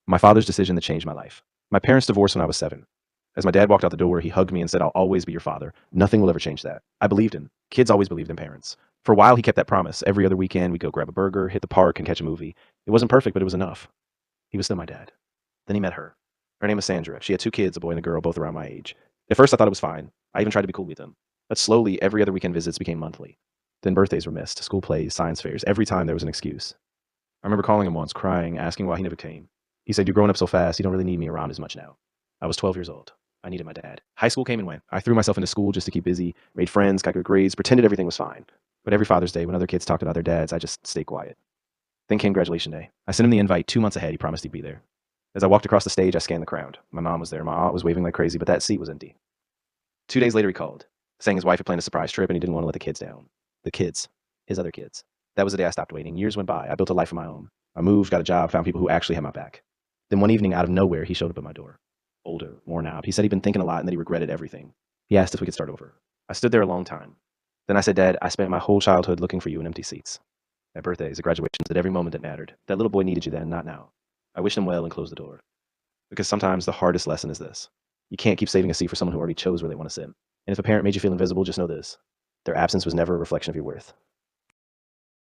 My father's decision that changed my life. My parents divorced when I was 7. As my dad walked out the door, he hugged me and said, "I'll always be your father. Nothing will ever change that." I believed him. Kids always believed in parents. For a while, he kept that promise. Every other weekend, we'd go grab a burger, hit the park, and catch a movie. It wasn't perfect, but it was enough. He was still my dad. Then he met her. Her name was Sandra. She had 2 kids, a boy and a girl, both around my age. At first, I thought it was fine. I even tried to be cool with them. But slowly, every other weekend visits became monthly. Then birthdays were missed, school plays, science fairs. Every time there was an excuse. I remember calling him once, crying, asking why he never came. He said, "You're growing up so fast, you don't really need me around as much now." I was 12 years old. I needed my dad. High school came and went. I threw myself into school just to keep busy, made friends, got good grades, pretended everything was fine. But every Father's Day, when other kids talked about their dads, I just stayed quiet. Then came graduation day. I sent him the invite 2 months ahead. He promised he'd be there. As I walked across the stage, I scanned the crowd. My mom was there. My aunt was waving like crazy, but that seat was empty. 2 days later, he called, saying his wife had planned a surprise trip and he didn't want to let the kids down. The kids. His other kids. That was the day I stopped waiting. Years went by. I built a life of my own. I moved, got a job, found people who actually had my back. Then one evening, out of nowhere, he showed up at my door. Older, worn out. He said he'd been thinking a lot and that he regretted everything. He asked if we could start over. I stood there a long time. Then I said, "Dad, I spent my whole childhood looking for you in empty seats. At birthdays, at graduations, at every moment that mattered. That little boy needed you then, not now." I wished him well and closed the door. Because sometimes the hardest lesson is this. You can't keep saving a seat for someone who already chose where they want to sit. And if a parent made you feel invisible, just know this. Their absence was never a reflection of your worth.